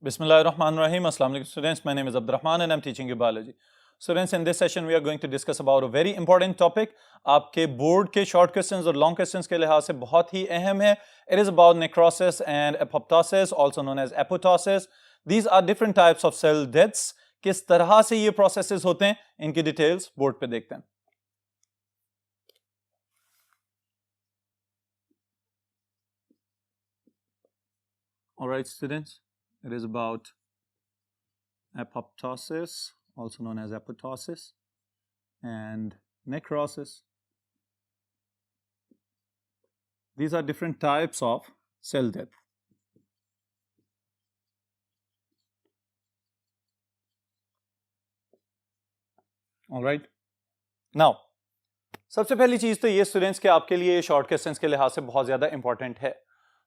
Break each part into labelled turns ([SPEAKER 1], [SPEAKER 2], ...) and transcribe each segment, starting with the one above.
[SPEAKER 1] Bismillahirrahmanirrahim. Assalamu alaikum students. My name is Abdurrahman and I'm teaching you biology. Students, in this session we are going to discuss about a very important topic. आपके board के short questions और long questions के लिहाज से बहुत ही अहम है. It is about necrosis and apoptosis, also known as apoptosis. These are different types of cell deaths. किस तरह से ये processes होते हैं, इनकी details बोर्ड पे देखते हैं. Alright students, it is about apoptosis, also known as apoptosis, and necrosis. These are different types of cell death. Alright. Now, सबसे पहली चीज तो ये स्टूडेंट्स के आपके लिए शॉर्ट क्वेश्चंस के लिहाज से बहुत ज्यादा इंपॉर्टेंट है.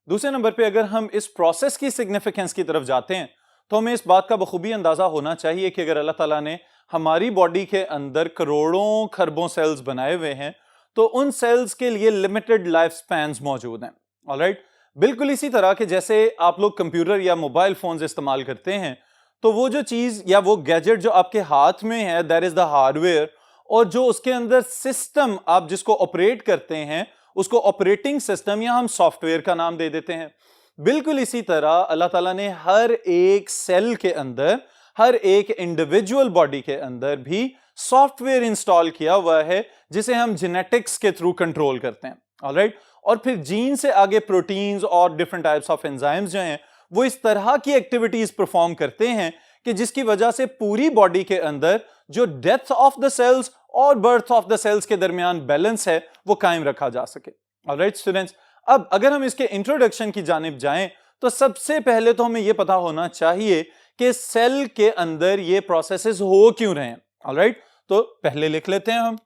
[SPEAKER 1] दूसरे नंबर पे अगर हम इस प्रोसेस की सिग्निफिकेंस की तरफ जाते हैं तो हमें इस बात का बखूबी अंदाजा होना चाहिए कि अगर अल्लाह ताला ने हमारी बॉडी के अंदर करोड़ों खरबों सेल्स बनाए हुए हैं तो उन सेल्स के लिए लिमिटेड लाइफ स्पैन्स मौजूद हैं. ऑलराइट, बिल्कुल इसी तरह के जैसे आप लोग कंप्यूटर या मोबाइल फोन्स इस्तेमाल करते हैं तो वो जो चीज या वो गैजेट जो आपके हाथ में है दैट इज द हार्डवेयर, और जो उसके अंदर सिस्टम आप जिसको ऑपरेट करते हैं उसको ऑपरेटिंग सिस्टम या हम सॉफ्टवेयर का नाम दे देते हैं. बिल्कुल इसी तरह अल्लाह ताला ने हर एक सेल के अंदर, हर एक इंडिविजुअल बॉडी के अंदर भी सॉफ्टवेयर इंस्टॉल किया हुआ है जिसे हम जेनेटिक्स के थ्रू कंट्रोल करते हैं. ऑलराइट, और फिर जीन से आगे प्रोटीन्स और डिफरेंट टाइप्स ऑफ एंजाइम्स जो हैं वो इस तरह की एक्टिविटीज परफॉर्म करते हैं कि जिसकी वजह से पूरी बॉडी के अंदर जो डेथ ऑफ द सेल्स और बर्थ ऑफ द सेल्स के दरमियान बैलेंस है वो कायम रखा जा सके. ऑलराइट स्टूडेंट्स, अब अगर हम इसके इंट्रोडक्शन की जानिब जाएं तो सबसे पहले तो हमें यह पता होना चाहिए कि सेल के अंदर ये प्रोसेसेस हो क्यों रहे हैं. ऑलराइट, तो पहले लिख लेते हैं हम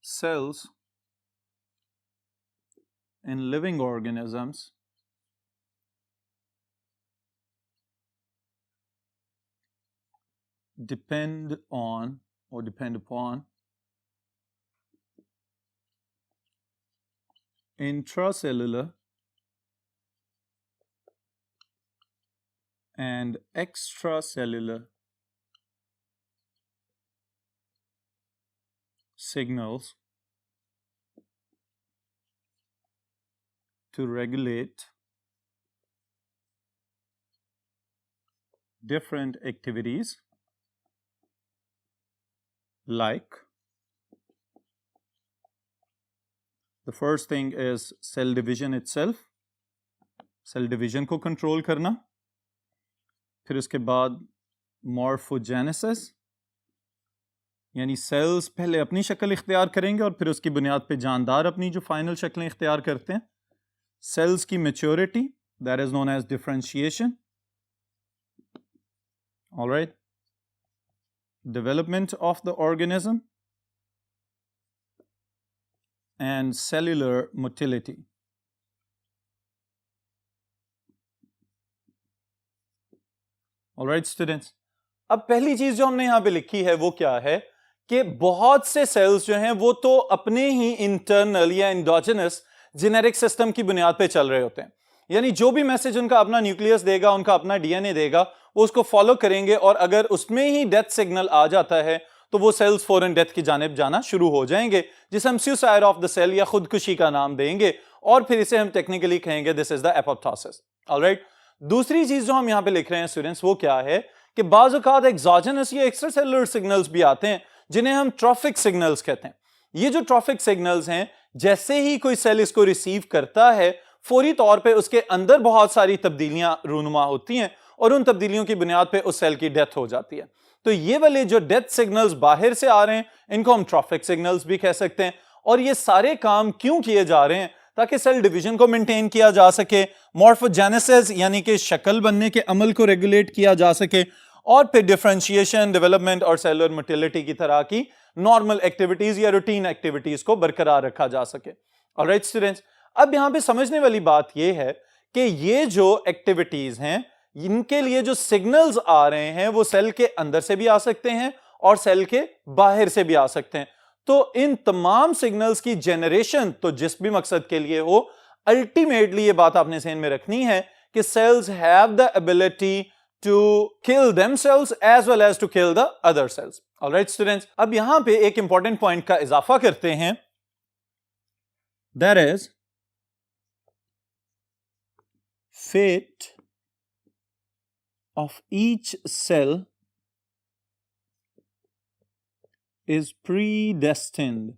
[SPEAKER 1] cells in living organisms depend upon intracellular and extracellular signals to regulate different activities like the first thing is cell division itself, cell division को कंट्रोल करना. फिर उसके बाद morphogenesis, यानी सेल्स पहले अपनी शक्ल इख्तियार करेंगे और फिर उसकी बुनियाद पे जानदार अपनी जो फाइनल शक्लें इख्तियार करते हैं. सेल्स की maturity that is known as differentiation. Alright, development of the organism and cellular motility. Alright students, अब पहली चीज जो हमने यहां पे लिखी है वो क्या है कि बहुत से सेल्स जो हैं वो तो अपने ही इंटरनल या इंडोजेनस जेनेटिक सिस्टम की बुनियाद पे चल रहे होते हैं. यानी जो भी मैसेज उनका अपना न्यूक्लियस देगा, उनका अपना डीएनए देगा, वो उसको फॉलो करेंगे और अगर उसमें ही डेथ सिग्नल आ जाता है तो वो सेल्स फौरन डेथ की जानिब जाना शुरू हो जाएंगे, जिसे हम सुसाइड ऑफ द सेल या खुदकुशी का नाम देंगे और फिर इसे हम टेक्निकली कहेंगे this is the apoptosis. Alright, दूसरी चीज जो हम यहां पे लिख रहे हैं स्टूडेंट्स वो क्या है कि बाज़ औक़ात एक्सोजेनस या एक्स्ट्रा सेलुलर सिग्नल्स भी आते हैं जिन्हें हम ट्रॉफिक सिग्नल्स कहते हैं. ये जो ट्रॉफिक सिग्नल्स हैं, जैसे ही कोई सेल इसको रिसीव करता है फौरी तौर पे उसके अंदर बहुत सारी तब्दीलियां रूनुमा होती हैं और उन तब्दीलियों की बुनियाद पे उस सेल की डेथ हो जाती है. तो ये वाले जो डेथ सिग्नल्स बाहर से आ रहे हैं इनको हम ट्रॉफिक सिग्नल्स भी कह सकते हैं. और ये सारे काम क्यों किए जा रहे हैं? ताकि सेल डिवीजन को मेंटेन किया जा सके, मॉर्फोजेनेसिस यानी कि शक्ल बनने के अमल को रेगुलेट किया जा सके, और फिर डिफरेंशिएशन, डेवलपमेंट और सेलुलर मोटिलिटी की तरह की नॉर्मल एक्टिविटीज या रूटीन एक्टिविटीज को बरकरार रखा जा सके. ऑलराइट स्टूडेंट्स, अब यहां पे समझने वाली बात यह है कि ये जो एक्टिविटीज हैं इनके लिए जो सिग्नल्स आ रहे हैं वो सेल के अंदर से भी आ सकते हैं और सेल के बाहर से भी आ सकते हैं. तो इन तमाम सिग्नल्स की जनरेशन तो जिस भी मकसद के लिए हो, अल्टीमेटली ये बात आपने ज़हन में रखनी है कि cells have the ability to kill themselves as well as to kill the other cells. All right, students. अब यहां पे एक इंपॉर्टेंट पॉइंट का इजाफा करते हैं, that is fate of each cell is predestined.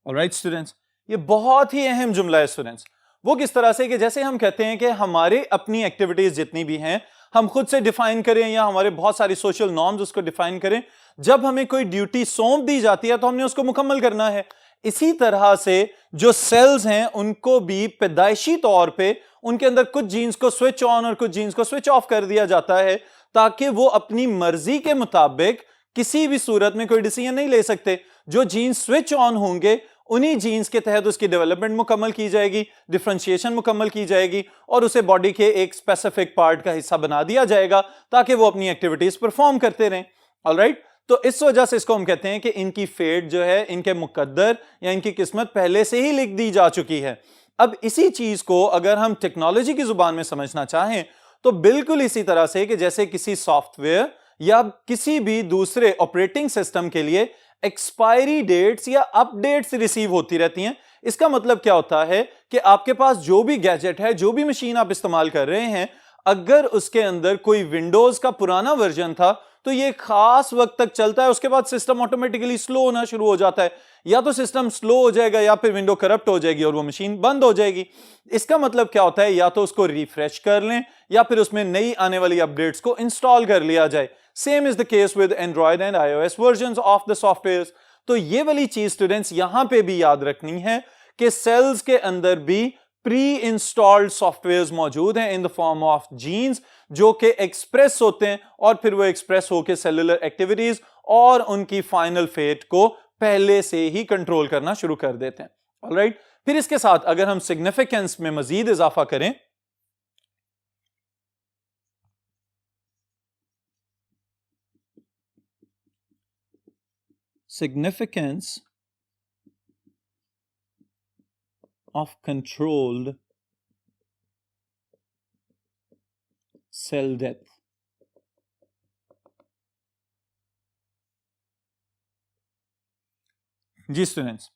[SPEAKER 1] All right, students. ये बहुत ही अहम जुमला है स्टूडेंट्स। वो किस तरह से कि जैसे हम कहते हैं कि हमारे अपनी एक्टिविटीज जितनी भी हैं हम खुद से डिफाइन करें या हमारे बहुत सारी सोशल नॉर्म्स उसको डिफाइन करें, जब हमें कोई ड्यूटी सौंप दी जाती है तो हमने उसको मुकम्मल करना है। इसी तरह से जो सेल्स हैं उनको भी पैदाइशी तौर पे उनके अंदर कुछ जीन्स को स्विच ऑन और कुछ जीन्स को स्विच ऑफ कर दिया जाता है ताकि वो अपनी मर्जी के मुताबिक किसी भी सूरत में कोई डिसीजन नहीं ले सकते। जो जीन्स स्विच ऑन होंगे उन्हीं जीन्स के तहत उसकी डेवलपमेंट मुकम्मल की जाएगी, डिफरेंशिएशन मुकम्मल की जाएगी और उसे बॉडी के एक स्पेसिफिक पार्ट का हिस्सा बना दिया जाएगा ताकि वो अपनी एक्टिविटीज परफॉर्म करते रहें। ऑलराइट, तो इस वजह से इसको हम कहते हैं कि इनकी फेट जो है, इनके मुकद्दर या इनकी किस्मत पहले से ही लिख दी जा चुकी है। अब इसी चीज को अगर हम टेक्नोलॉजी की जुबान में समझना चाहें तो बिल्कुल इसी तरह से कि जैसे किसी सॉफ्टवेयर या किसी भी दूसरे ऑपरेटिंग सिस्टम के लिए एक्सपायरी डेट्स या अपडेट्स रिसीव होती रहती हैं। इसका मतलब क्या होता है कि आपके पास जो भी गैजेट है, जो भी मशीन आप इस्तेमाल कर रहे हैं, अगर उसके अंदर कोई विंडोज का पुराना वर्जन था तो ये खास वक्त तक चलता है, उसके बाद सिस्टम ऑटोमेटिकली स्लो होना शुरू हो जाता है। या तो सिस्टम स्लो हो जाएगा या फिर विंडो करप्ट हो जाएगी और वो मशीन बंद हो जाएगी। इसका मतलब क्या होता है, या तो उसको रिफ्रेश कर लें या फिर उसमें नई आने वाली अपडेट्स को इंस्टॉल कर लिया जाए। Same is the case with Android and iOS versions of the softwares. तो ये वाली चीज स्टूडेंट्स यहां पे भी याद रखनी है कि सेल्स के अंदर भी प्री इंस्टॉल्ड सॉफ्टवेयर्स मौजूद हैं in the form of genes जो कि एक्सप्रेस होते हैं और फिर वो एक्सप्रेस होकर सेलुलर एक्टिविटीज और उनकी फाइनल फेट को पहले से ही कंट्रोल करना शुरू कर देते हैं। ऑलराइट, फिर इसके साथ अगर हम सिग्निफिकेंस में मजीद इजाफा करें significance of controlled cell death. जी स्टूडेंट्स,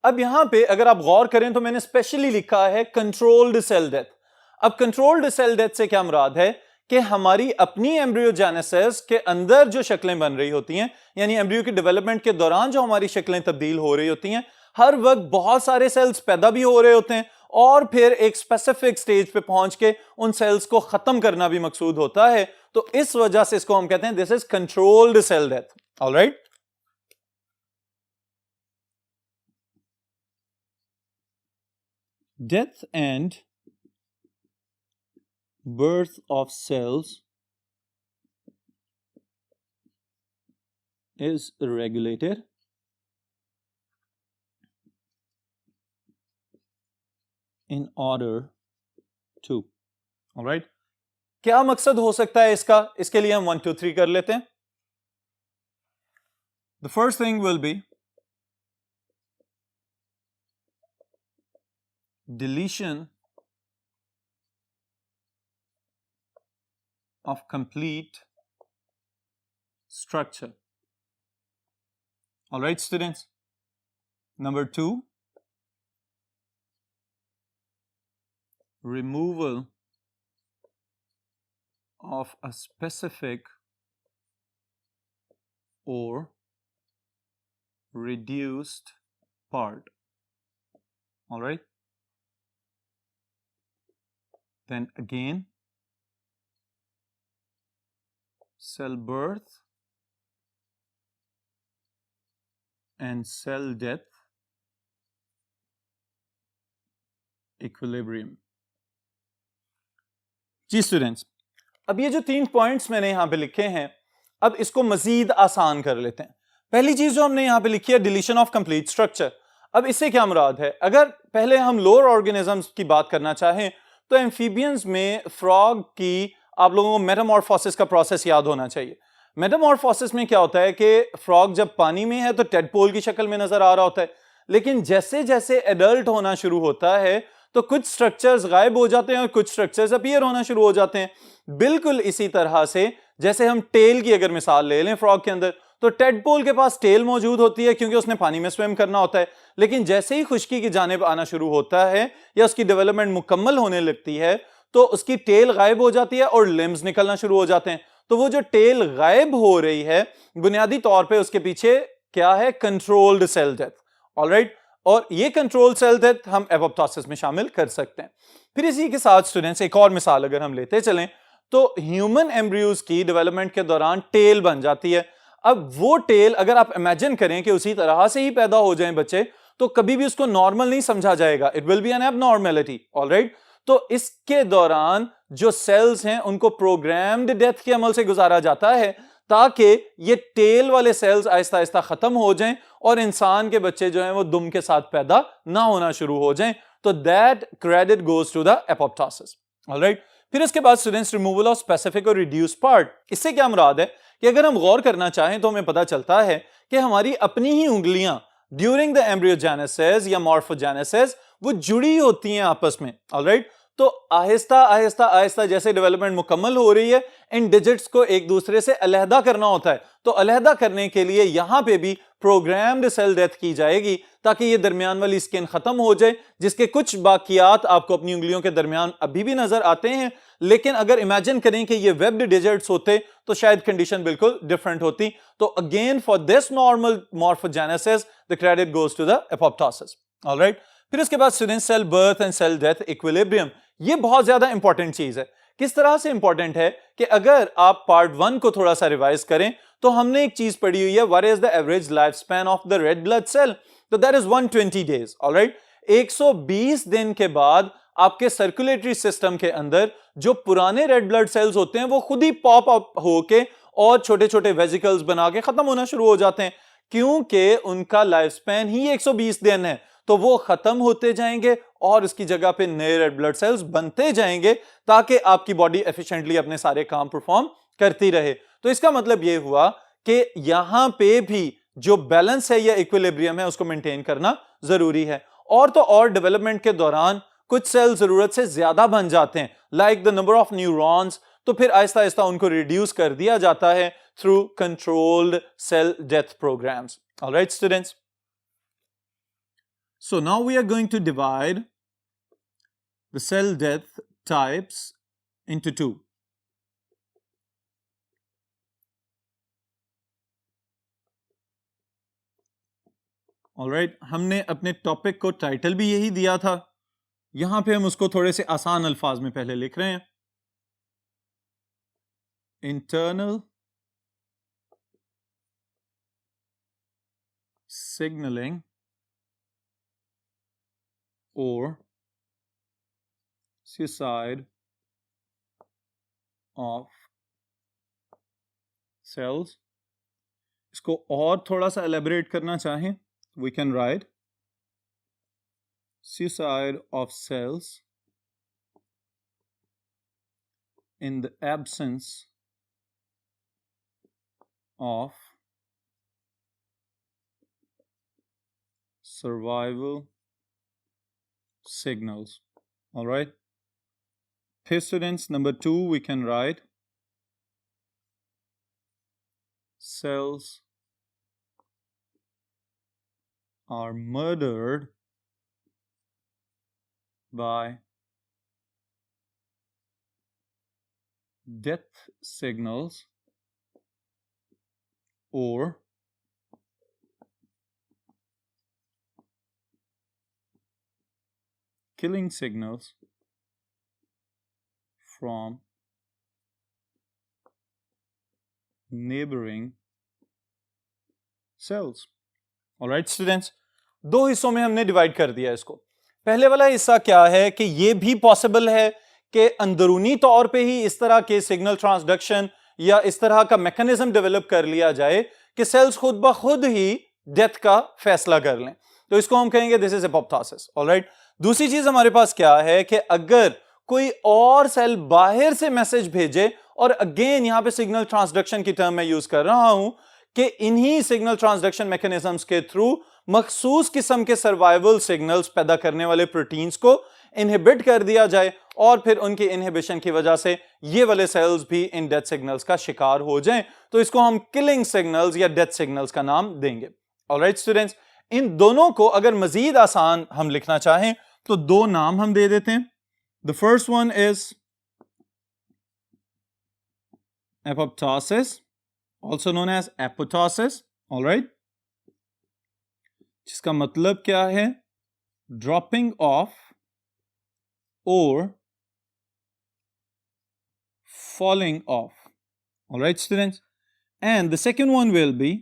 [SPEAKER 1] अब यहां पे अगर आप गौर करें तो मैंने स्पेशली लिखा है कंट्रोल्ड सेल डेथ। अब कंट्रोल्ड सेल डेथ से क्या मुराद है कि हमारी अपनी एम्ब्रियोजेनेसिस के अंदर जो शक्लें बन रही होती हैं, यानी एम्ब्रियो की डेवलपमेंट के दौरान जो हमारी शक्लें तब्दील हो रही होती हैं, हर वक्त बहुत सारे सेल्स पैदा भी हो रहे होते हैं और फिर एक स्पेसिफिक स्टेज पे पहुंच के उन सेल्स को खत्म करना भी मकसूद होता है। तो इस वजह से इसको हम कहते हैं this is controlled cell death. Alright, death and birth of cells is regulated in order to. Alright, क्या मकसद हो सकता है इसका? इसके लिए हम 1 2 3 कर लेते हैं। The first thing will be deletion of complete structure. All right, students. Number 2, removal of a specific or reduced part. All right. Then again, cell birth and cell death equilibrium. जी स्टूडेंट्स, अब ये जो 3 points मैंने यहां पे लिखे हैं, अब इसको मजीद आसान कर लेते हैं। पहली चीज जो हमने यहां पे लिखी है डिलीशन ऑफ कंप्लीट स्ट्रक्चर। अब इससे क्या मुराद है? अगर पहले हम लोअर ऑर्गेनिजम्स की बात करना चाहें तो एम्फीबियंस में फ्रॉग की आप लोगों को मेटामॉर्फोसिस का प्रोसेस याद होना चाहिए। मेटामॉर्फोसिस में क्या होता है कि फ्रॉग जब पानी में है तो टेडपोल की शक्ल में नजर आ रहा होता है, लेकिन जैसे जैसे एडल्ट होना शुरू होता है तो कुछ स्ट्रक्चर्स गायब हो जाते हैं और कुछ स्ट्रक्चर्स अपीयर होना शुरू हो जाते हैं। बिल्कुल इसी तरह से जैसे हम टेल की अगर मिसाल ले लें फ्रॉग के अंदर, तो टेडपोल के पास टेल मौजूद होती है क्योंकि उसने पानी में स्विम करना होता है, लेकिन जैसे ही खुश्की की जानिब आना शुरू होता है या उसकी डेवलपमेंट मुकम्मल होने लगती है तो उसकी टेल गायब हो जाती है और लिम्स निकलना शुरू हो जाते हैं। तो वो जो टेल गायब हो रही है बुनियादी तौर पे उसके पीछे क्या है, कंट्रोल्ड सेल डेथ। ऑलराइट, और ये कंट्रोल सेल डेथ हम एपोप्टोसिस में शामिल कर सकते हैं। फिर इसी के साथ स्टूडेंट्स एक और मिसाल अगर हम लेते चलें तो ह्यूमन एम्ब्रियोज की डेवलपमेंट के दौरान टेल बन जाती है। अब वो टेल अगर आप इमेजिन करें कि उसी तरह से ही पैदा हो जाएं बच्चे, तो कभी भी उसको नॉर्मल नहीं समझा जाएगा, it will be an abnormality. Alright, तो इसके दौरान जो सेल्स हैं उनको प्रोग्राम्ड डेथ के अमल से गुजारा जाता है ताकि ये टेल वाले सेल्स आहिस्ता आहिस्ता खत्म हो जाएं और इंसान के बच्चे जो हैं वो दुम के साथ पैदा ना होना शुरू हो जाएं। तो that credit goes to the apoptosis. Alright, फिर इसके बाद स्टूडेंट्स रिमूवल ऑफ स्पेसिफिक और रिड्यूस पार्ट। इससे क्या मुराद है कि अगर हम गौर करना चाहें तो हमें पता चलता है कि हमारी अपनी ही उंगलियां ड्यूरिंग द एम्ब्रियोजेनेसिस या मॉर्फोजेनेसिस वो जुड़ी होती हैं आपस में। ऑलराइट, तो आहिस्ता आहिस्ता आहिस्ता जैसे डेवलपमेंट मुकम्मल हो रही है इन डिजिट्स को एक दूसरे से अलहदा करना होता है। तो अलहदा करने के लिए यहां पे भी प्रोग्राम्ड सेल डेथ की जाएगी ताकि ये दरमियान वाली स्किन खत्म हो जाए, जिसके कुछ बाकियात आपको अपनी उंगलियों के दरमियान अभी भी नजर आते हैं। लेकिन अगर इमेजिन करें कि ये वेब्ड डिजिट्स होते तो शायद कंडीशन बिल्कुल डिफरेंट होती। तो again for this normal morphogenesis the credit goes to the apoptosis. Alright, फिर उसके बाद student cell birth and cell death equilibrium. ये बहुत ज्यादा इंपॉर्टेंट चीज है। किस तरह से इंपॉर्टेंट है कि अगर आप पार्ट 1 को थोड़ा सा रिवाइज करें तो हमने एक चीज पढ़ी हुई है, what is the average life span of the red blood cell, तो दैट इज 120 डेज। ऑलराइट, 120 दिन के बाद आपके सर्कुलेटरी सिस्टम के अंदर जो पुराने रेड ब्लड सेल्स होते हैं वो खुद ही पॉप अप होके और छोटे छोटे वेजिकल्स बना के खत्म होना शुरू हो जाते हैं, क्योंकि उनका लाइफ स्पैन ही 120 दिन है। तो वो खत्म होते जाएंगे और इसकी जगह पे नए रेड ब्लड सेल्स बनते जाएंगे ताकि आपकी बॉडी एफिशिएंटली अपने सारे काम परफॉर्म करती रहे। तो इसका मतलब ये हुआ कि यहां पे भी जो बैलेंस है या इक्विलिब्रियम है उसको मेंटेन करना जरूरी है। और तो और डेवलपमेंट के दौरान कुछ सेल जरूरत से ज्यादा बन जाते हैं, like the number of neurons, तो फिर आहिस्ता आहिस्ता उनको रिड्यूस कर दिया जाता है through controlled cell death programs. Alright students, so now we are going to divide the cell death types into two. Alright, हमने अपने टॉपिक को टाइटल भी यही दिया था, यहां पे हम उसको थोड़े से आसान अल्फाज में पहले लिख रहे हैं। Internal signaling or suicide of cells। इसको और थोड़ा सा एलेबरेट करना चाहें, we can write suicide of cells in the absence of survival signals। all right, फिर students number 2 we can write cells are murdered by death signals or killing signals from neighboring cells। Alright students, दो हिस्सों में हमने divide कर दिया इसको। पहले वाला हिस्सा क्या है कि ये भी पॉसिबल है कि अंदरूनी तौर पे ही इस तरह के सिग्नल ट्रांसडक्शन या इस तरह का मैकेनिज्म डेवलप कर लिया जाए कि सेल्स खुद ब खुद ही डेथ का फैसला कर लें, तो इसको हम कहेंगे दिस इज एपोप्टोसिस। ऑलराइट, दूसरी चीज हमारे पास क्या है कि अगर कोई और सेल बाहर से मैसेज भेजे, और अगेन यहां पे सिग्नल ट्रांसडक्शन की टर्म मैं यूज कर रहा हूं कि इन्हीं सिग्नल ट्रांसडक्शन मैकेनिज्म्स के थ्रू मखसूस किस्म के सर्वाइवल सिग्नल्स पैदा करने वाले प्रोटीन्स को इनहिबिट कर दिया जाए और फिर उनके इनहिबिशन की वजह से ये वाले सेल्स भी इन डेथ सिग्नल्स का शिकार हो जाएं, तो इसको हम किलिंग सिग्नल्स या डेथ सिग्नल्स का नाम देंगे। ऑलराइट स्टूडेंट्स, इन दोनों को अगर मजीद आसान हम लिखना चाहें तो दो नाम हम दे देते हैं। The first one is apoptosis, also known as apoptosis, all right, जिसका मतलब क्या है? dropping off or falling off, all right students, and the second one will be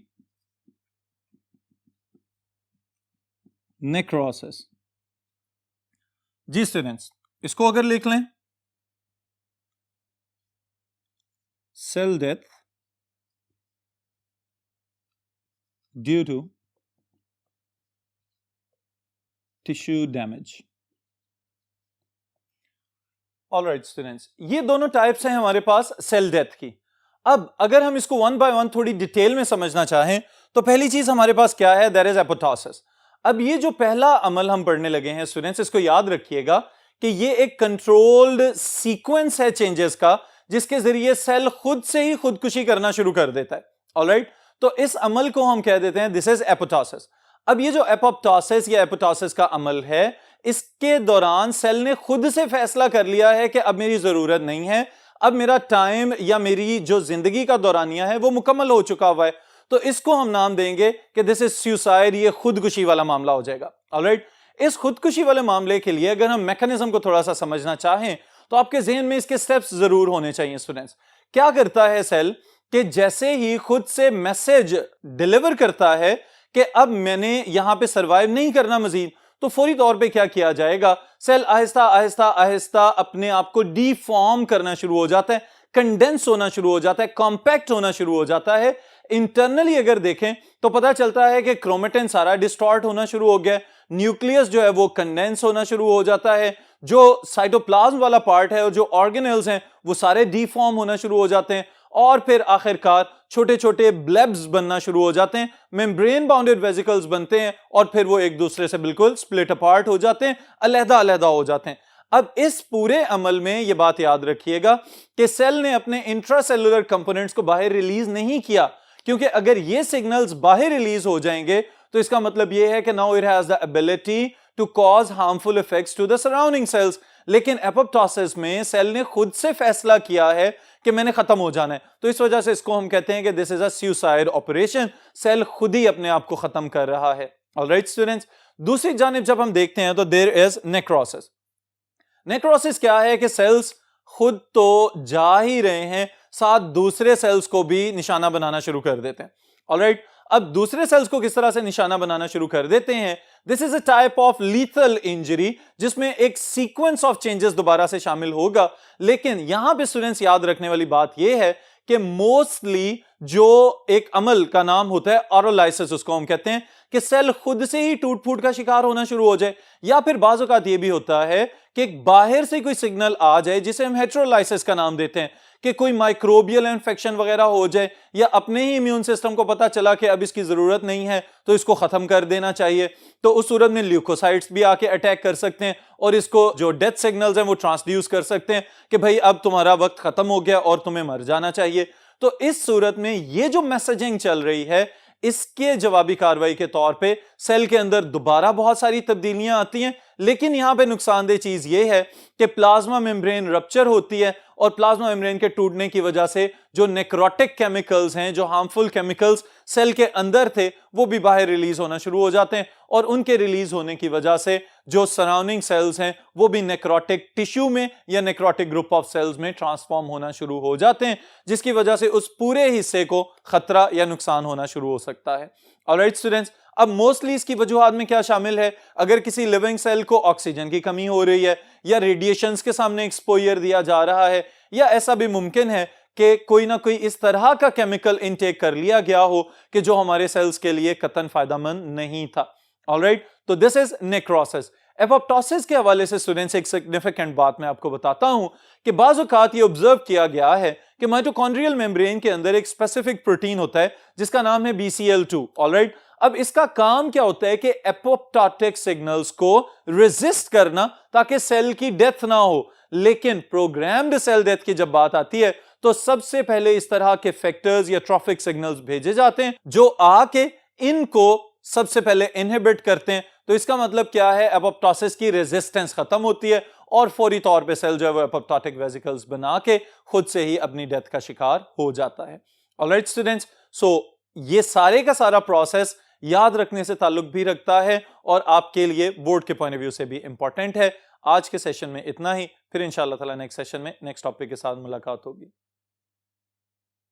[SPEAKER 1] necrosis। जी स्टूडेंट्स, इसको अगर लिख लें, cell death due to tissue damage। Alright students, ये दोनों टाइप्स हैं हमारे पास सेल डेथ की। अब अगर हम इसको वन बाय वन थोड़ी डिटेल में समझना चाहें तो पहली चीज हमारे पास क्या है? There is apoptosis. अब ये जो पहला अमल हम पढ़ने लगे हैं स्टूडेंट्स, इसको याद रखिएगा कि ये एक कंट्रोल्ड सीक्वेंस है चेंजेस का, जिसके जरिए सेल खुद से ही खुदकुशी करना शुरू कर देता है। ऑलराइट, तो इस अमल को हम कह देते हैं दिस इज एपोप्टोसिस। अब ये जो एपोप्टोसिस या एपोप्टोसिस का अमल है, इसके दौरान सेल ने खुद से फैसला कर लिया है कि अब मेरी जरूरत नहीं है, अब मेरा टाइम या मेरी जो जिंदगी का दौरानिया है वो मुकम्मल हो चुका हुआ है, तो इसको हम नाम देंगे कि दिस इज सुसाइड, ये खुदकुशी वाला मामला हो जाएगा। ऑलराइट, इस खुदकुशी वाले मामले के लिए अगर हम मैकेनिज्म को थोड़ा सा समझना चाहें तो आपके जहन में इसके स्टेप्स जरूर होने चाहिए स्टूडेंट्स। क्या करता है सेल कि जैसे ही खुद से मैसेज डिलीवर करता है कि अब मैंने यहां पे सरवाइव नहीं करना मजीद, तो फौरी तौर पे क्या किया जाएगा? सेल आहिस्ता आहिस्ता आहिस्ता अपने आप को डीफॉर्म करना शुरू हो जाता है, कंडेंस होना शुरू हो जाता है, कॉम्पैक्ट होना शुरू हो जाता है। इंटरनली अगर देखें तो पता चलता है कि क्रोमेटिन सारा डिस्टॉर्ट होना शुरू हो गया, न्यूक्लियस जो है वो कंडेंस होना शुरू हो जाता है, जो साइटोप्लाज्म वाला पार्ट है और जो ऑर्गेनेल्स हैं वो सारे डीफॉर्म होना शुरू हो जाते हैं, और फिर आखिरकार छोटे छोटे ब्लेब्स बनना शुरू हो जाते हैं, मेम्ब्रेन बाउंडेड वेसिकल्स बनते हैं, और फिर वो एक दूसरे से बिल्कुल स्प्लिट अपार्ट हो जाते हैं, अलहदा अलहदा हो जाते हैं। अब इस पूरे अमल में ये बात याद रखिएगा कि सेल ने अपने इंट्रासेलुलर कंपोनेंट्स को बाहर रिलीज नहीं किया, क्योंकि अगर ये सिग्नल्स बाहर रिलीज हो जाएंगे तो इसका मतलब ये है कि now it has the ability to cause harmful effects to the surrounding cells. लेकिन एपोप्टोसिस में सेल ने खुद से फैसला किया है कि मैंने खत्म हो जाना है, तो इस वजह से इसको हम कहते हैं कि this is a suicide operation. Cell खुद ही अपने आप को खत्म कर रहा है। ऑलराइट स्टूडेंट्स, दूसरी जानिब जब हम देखते हैं तो देयर इज नेक्रोसिस। नेक्रोसिस क्या है कि सेल्स खुद तो जा ही रहे हैं, साथ दूसरे सेल्स को भी निशाना बनाना शुरू कर देते हैं। ऑलराइट, अब दूसरे सेल्स को किस तरह से निशाना बनाना शुरू कर देते हैं? This is a type of lethal injury, जिसमें एक सीक्वेंस ऑफ चेंजेस दोबारा से शामिल होगा। लेकिन यहां पे स्टूडेंट्स याद रखने वाली बात यह है कि मोस्टली जो एक अमल का नाम होता है ऑरोलाइसिस, उसको हम कहते हैं कि सेल खुद से ही टूट फूट का शिकार होना शुरू हो जाए, या फिर बाज़ औक़ात ये भी होता है कि बाहर से कोई सिग्नल आ जाए जिसे हम हेटेरोलाइसिस का नाम देते हैं, कि कोई माइक्रोबियल इन्फेक्शन वगैरह हो जाए, या अपने ही इम्यून सिस्टम को पता चला कि अब इसकी जरूरत नहीं है तो इसको खत्म कर देना चाहिए, तो उस सूरत में ल्यूकोसाइट्स भी आके अटैक कर सकते हैं और इसको जो डेथ सिग्नल्स हैं वो ट्रांसड्यूस कर सकते हैं कि भाई अब तुम्हारा वक्त खत्म हो गया और तुम्हें मर जाना चाहिए। तो इस सूरत में ये जो मैसेजिंग चल रही है, इसके जवाबी कार्रवाई के तौर पे सेल के अंदर दोबारा बहुत सारी तब्दीलियां आती हैं। लेकिन यहां पे नुकसानदेह चीज ये है कि प्लाज्मा मेम्ब्रेन रप्चर होती है, और प्लाज्मा मेम्ब्रेन के टूटने की वजह से जो नेक्रोटिक केमिकल्स हैं, जो हार्मफुल केमिकल्स सेल के अंदर थे, वो भी बाहर रिलीज होना शुरू हो जाते हैं, और उनके रिलीज होने की वजह से जो सराउंडिंग सेल्स हैं वो भी नेक्रोटिक टिश्यू में या नेक्रोटिक ग्रुप ऑफ सेल्स में ट्रांसफॉर्म होना शुरू हो जाते हैं, जिसकी वजह से उस पूरे हिस्से को खतरा या नुकसान होना शुरू हो सकता है। ऑलराइट स्टूडेंट्स, अब मोस्टली इसकी वजूहात में क्या शामिल है? अगर किसी लिविंग सेल को ऑक्सीजन की कमी हो रही है, या रेडिएशंस के सामने एक्सपोजर दिया जा रहा है, या ऐसा भी मुमकिन है कि कोई ना कोई इस तरह का केमिकल इनटेक कर लिया गया हो कि जो हमारे सेल्स के लिए कतन फायदेमंद नहीं था। ऑलराइट, तो दिस इज नेक्रोसिस। एपोप्टोसिस के हवाले से स्टूडेंट्स एक सिग्निफिकेंट बात मैं आपको बताता हूं कि बाज़ औक़ात ये ऑब्जर्व किया गया है कि माइटोकॉन्ड्रियल मेम्ब्रेन के अंदर एक स्पेसिफिक प्रोटीन होता है जिसका नाम है BCL2। ऑलराइट, अब इसका काम क्या होता है कि एपोप्टोटिक सिग्नल्स को रेजिस्ट करना ताकि सेल की डेथ ना हो। लेकिन प्रोग्राम्ड सेल डेथ की जब बात आती है तो सबसे पहले इस तरह के फैक्टर्स या ट्रॉफिक सिग्नल्स भेजे जाते हैं जो आके इनको सबसे पहले इनहिबिट करते हैं। तो इसका मतलब क्या है, एपोप्टोसिस की रेजिस्टेंस खत्म होती है और फौरी तौर पे सेल जो है वो एपोप्टोटिक वेसिकल्स बना के खुद से ही अपनी डेथ का शिकार हो जाता है। ऑलराइट स्टूडेंट्स, सो ये सारे का सारा प्रोसेस याद रखने से ताल्लुक भी रखता है और आपके लिए बोर्ड के पॉइंट ऑफ व्यू से भी इंपॉर्टेंट है। आज के सेशन में इतना ही, फिर इंशाअल्लाह ताला नेक्स्ट सेशन में नेक्स्ट टॉपिक के साथ मुलाकात होगी।